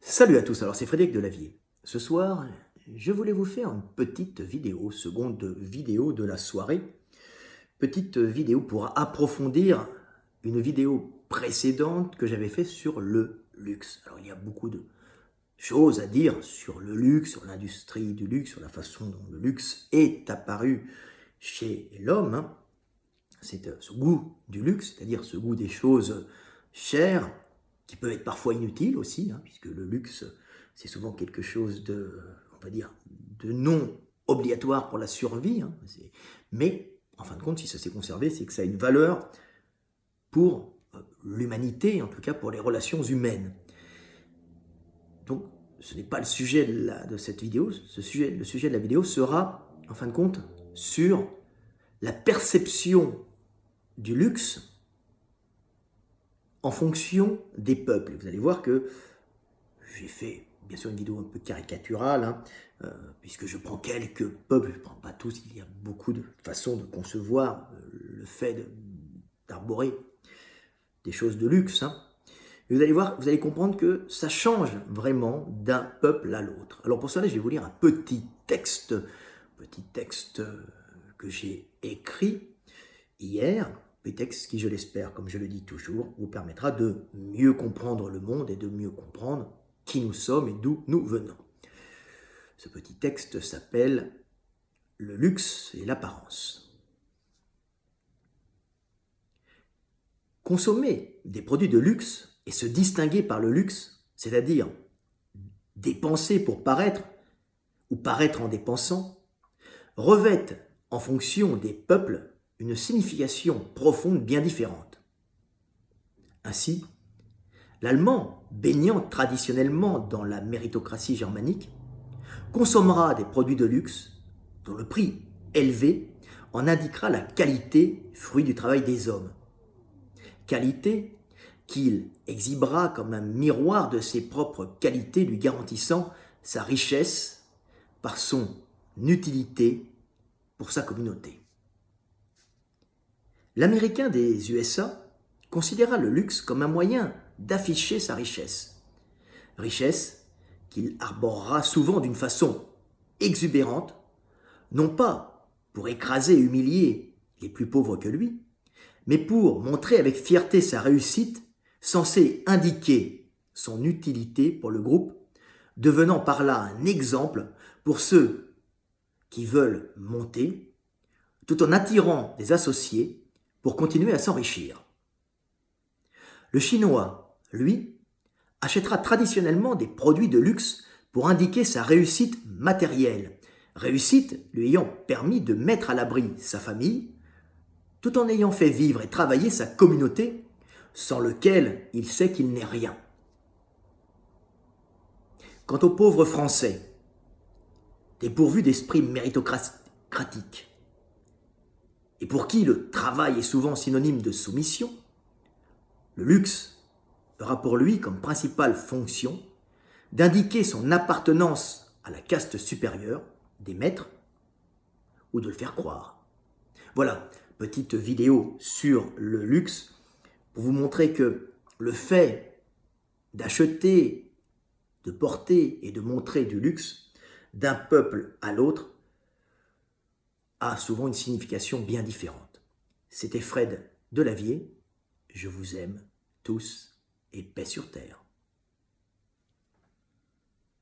Salut à tous, alors c'est Frédéric Delavier. Ce soir, je voulais vous faire une petite vidéo, seconde vidéo de la soirée. Petite vidéo pour approfondir une vidéo précédente que j'avais faite sur le luxe. Alors il y a beaucoup de choses à dire sur le luxe, sur l'industrie du luxe, sur la façon dont le luxe est apparu chez l'homme, hein. C'est ce goût du luxe, c'est-à-dire ce goût des choses chères, qui peuvent être parfois inutiles aussi, hein, puisque le luxe, c'est souvent quelque chose de, on va dire, de non obligatoire pour la survie, hein. Mais, en fin de compte, si ça s'est conservé, c'est que ça a une valeur pour l'humanité, en tout cas pour les relations humaines. Donc, ce n'est pas le sujet de cette vidéo. Le sujet de la vidéo sera, en fin de compte, sur la perception du luxe en fonction des peuples. Et vous allez voir que j'ai fait bien sûr une vidéo un peu caricaturale, hein, puisque je prends quelques peuples, je ne prends pas tous, il y a beaucoup de façons de concevoir le fait d'arborer des choses de luxe, hein. Et vous allez voir, vous allez comprendre que ça change vraiment d'un peuple à l'autre. Alors pour cela, je vais vous lire un petit texte que j'ai écrit hier, un texte qui, je l'espère, comme je le dis toujours, vous permettra de mieux comprendre le monde et de mieux comprendre qui nous sommes et d'où nous venons. Ce petit texte s'appelle « Le luxe et l'apparence ». Consommer des produits de luxe et se distinguer par le luxe, c'est-à-dire dépenser pour paraître ou paraître en dépensant, revêtent en fonction des peuples une signification profonde bien différente. Ainsi, l'Allemand, baignant traditionnellement dans la méritocratie germanique, consommera des produits de luxe dont le prix élevé en indiquera la qualité, fruit du travail des hommes. Qualité qu'il exhibera comme un miroir de ses propres qualités, lui garantissant sa richesse par son utilité pour sa communauté. L'Américain des USA considéra le luxe comme un moyen d'afficher sa richesse. Richesse qu'il arborera souvent d'une façon exubérante, non pas pour écraser et humilier les plus pauvres que lui, mais pour montrer avec fierté sa réussite censée indiquer son utilité pour le groupe, devenant par là un exemple pour ceux qui veulent monter, tout en attirant des associés pour continuer à s'enrichir. Le Chinois, lui, achètera traditionnellement des produits de luxe pour indiquer sa réussite matérielle, réussite lui ayant permis de mettre à l'abri sa famille, tout en ayant fait vivre et travailler sa communauté, sans lequel il sait qu'il n'est rien. Quant aux pauvres Français, dépourvus d'esprit méritocratique, et pour qui le travail est souvent synonyme de soumission, le luxe aura pour lui comme principale fonction d'indiquer son appartenance à la caste supérieure des maîtres ou de le faire croire. Voilà, petite vidéo sur le luxe pour vous montrer que le fait d'acheter, de porter et de montrer du luxe d'un peuple à l'autre a souvent une signification bien différente. C'était Fred Delavier, je vous aime tous et paix sur terre.